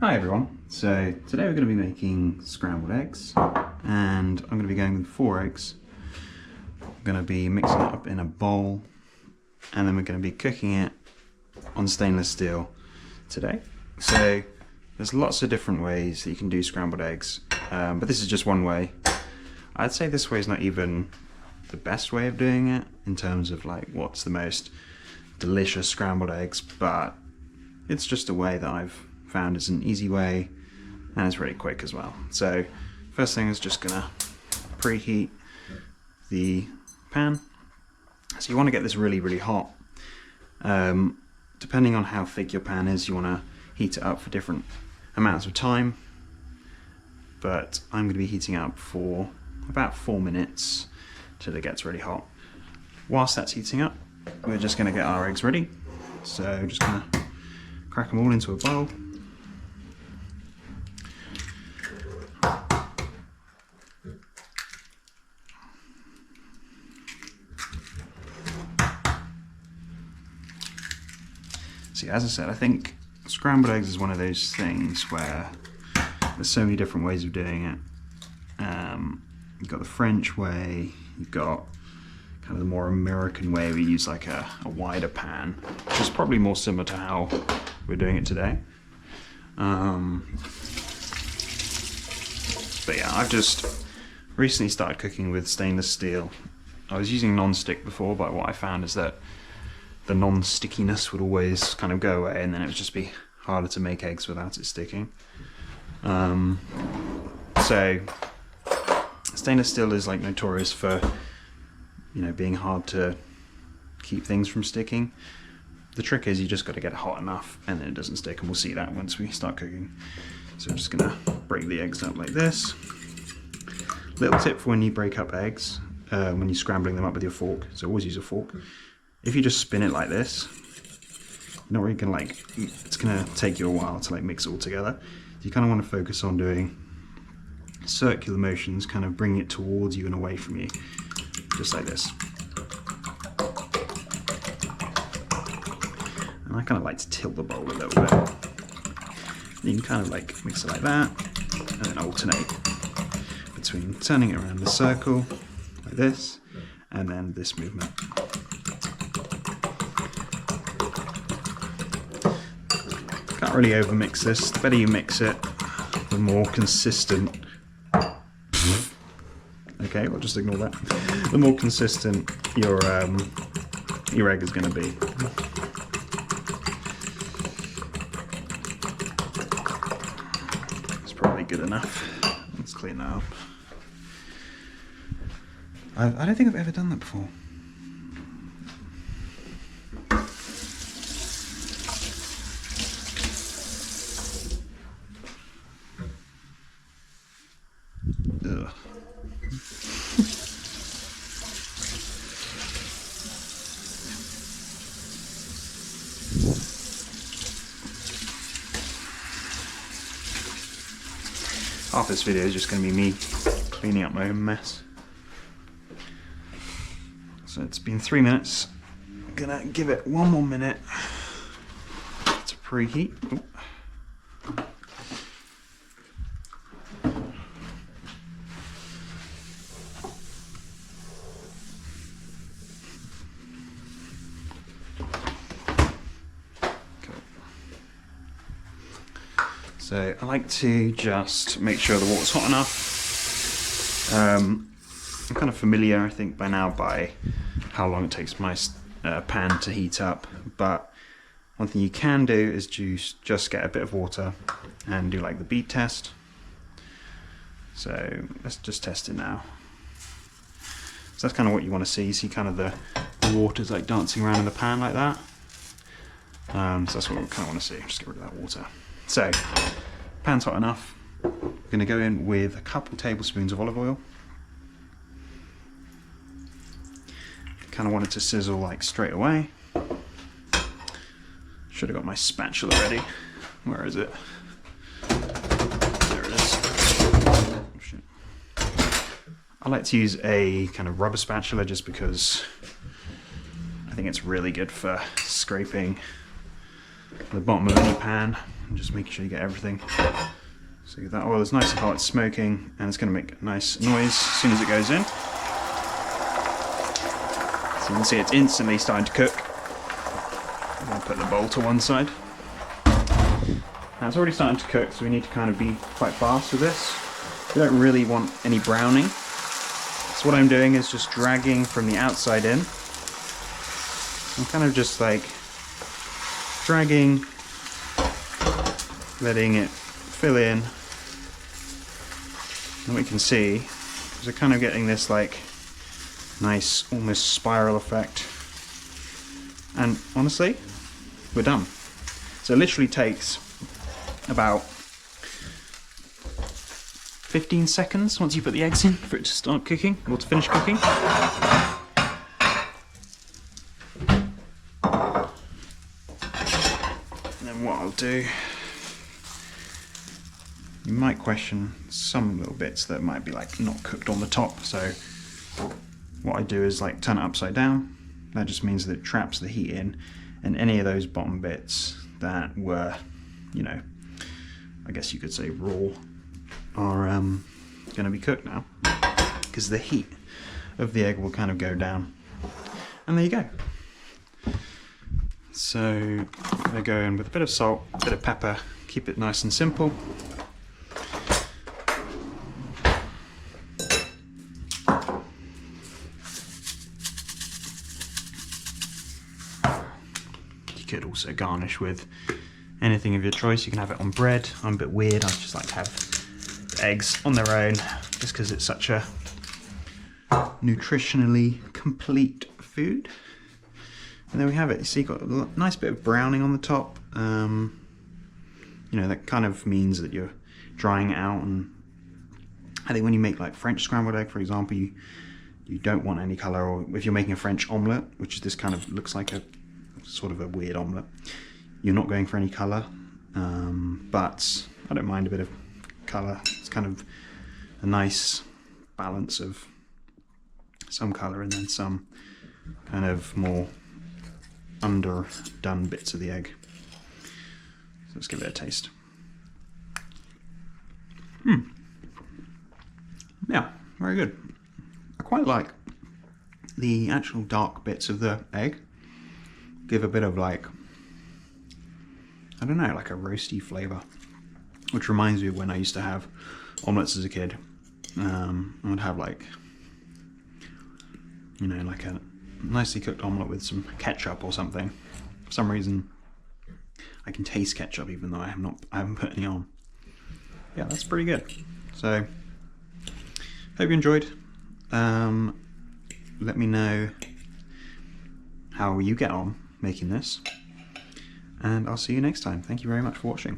Hi everyone, so today we're going to be making scrambled eggs and I'm going to be going with 4 eggs. I'm going to be mixing it up in a bowl and then we're going to be cooking it on stainless steel today. So there's lots of different ways that you can do scrambled eggs, but this is just one way. I'd say this way is not even the best way of doing it in terms of like what's the most delicious scrambled eggs, but it's just a way that I've found is an easy way and it's really quick as well. So first thing is just gonna preheat the pan. So you want to get this really hot. Depending on how thick your pan is, you want to heat it up for different amounts of time, but I'm going to be heating up for about 4 minutes till it gets really hot. Whilst that's heating up, we're just going to get our eggs ready. So just going to crack them all into a bowl. See, as I said, I think scrambled eggs is one of those things where there's so many different ways of doing it. You've got the French way, you've got kind of the more American way where you use like a wider pan, which is probably more similar to how we're doing it today. But yeah, I've just recently started cooking with stainless steel. I was using non-stick before, but what I found is that the non-stickiness would always kind of go away and then it would just be harder to make eggs without it sticking. So stainless steel is like notorious for, you know, being hard to keep things from sticking. The trick is you just got to get it hot enough and then it doesn't stick, and we'll see that once we start cooking. So I'm just gonna break the eggs up like this. Little tip for when you break up eggs, when you're scrambling them up with your fork, so always use a fork. If you just spin it like this, you're not really gonna it's gonna take you a while to like mix it all together. You kind of want to focus on doing circular motions, kind of bringing it towards you and away from you, just like this. And I kind of like to tilt the bowl a little bit. You can kind of like mix it like that, and then alternate between turning it around the circle, like this, and then this movement. Can't really over mix this. The better you mix it, the more consistent. Okay, we'll just ignore that. The more consistent your egg is going to be. It's probably good enough. Let's clean that up. I don't think I've ever done that before. Ugh. Half this video is just going to be me cleaning up my own mess. So it's been 3 minutes. I'm gonna give it 1 more minute to preheat. Ooh. So I like to just make sure the water's hot enough. I'm kind of familiar, I think, by now by how long it takes my pan to heat up, but one thing you can do is just get a bit of water and do like the bead test. So let's just test it now. So that's kind of what you want to see. You see kind of the water's like dancing around in the pan like that. So that's what I kind of want to see. Just get rid of that water. So, pan's hot enough. I'm going to go in with a couple tablespoons of olive oil. Kind of want it to sizzle like straight away. Should have got my spatula ready. Where is it? There it is. Oh, shit. I like to use a kind of rubber spatula just because I think it's really good for scraping the bottom of any pan. and just making sure you get everything. So that oil is nice and hot, it's smoking, and it's going to make a nice noise as soon as it goes in. So you can see it's instantly starting to cook. I'm going to put the bowl to one side. Now it's already starting to cook, so we need to kind of be quite fast with this. We don't really want any browning. So what I'm doing is just dragging from the outside in. I'm kind of just like dragging, letting it fill in. And what you can see is we're kind of getting this like nice almost spiral effect. And honestly, we're done. So it literally takes about 15 seconds once you put the eggs in for it to start cooking, or to finish cooking. And then what I'll do, you might question some little bits that might be like not cooked on the top, so what I do is like turn it upside down. That just means that it traps the heat in, and any of those bottom bits that were, you know, I guess you could say raw, are going to be cooked now, because the heat of the egg will kind of go down. And there you go. So I'm going to go in with a bit of salt, a bit of pepper, keep it nice and simple. You could also garnish with anything of your choice. You can have it on bread. I'm a bit weird, I just like to have eggs on their own, just because it's such a nutritionally complete food. And there we have it. You see, you've got a nice bit of browning on the top. You know, that kind of means that you're drying it out. And I think when you make like French scrambled egg, for example, you don't want any color. Or if you're making a French omelette, which is this kind of looks like a sort of a weird omelette, you're not going for any color. But I don't mind a bit of color. It's kind of a nice balance of some color and then some kind of more underdone bits of the egg. So let's give it a taste. Yeah, very good. I quite like the actual dark bits of the egg. Give a bit of like, I don't know, like a roasty flavour. Which reminds me of when I used to have omelettes as a kid. I would have like, you know, like a nicely cooked omelette with some ketchup or something. For some reason, I can taste ketchup even though I haven't put any on. Yeah, that's pretty good. So, hope you enjoyed. Let me know how you get on making this, and I'll see you next time. Thank you very much for watching.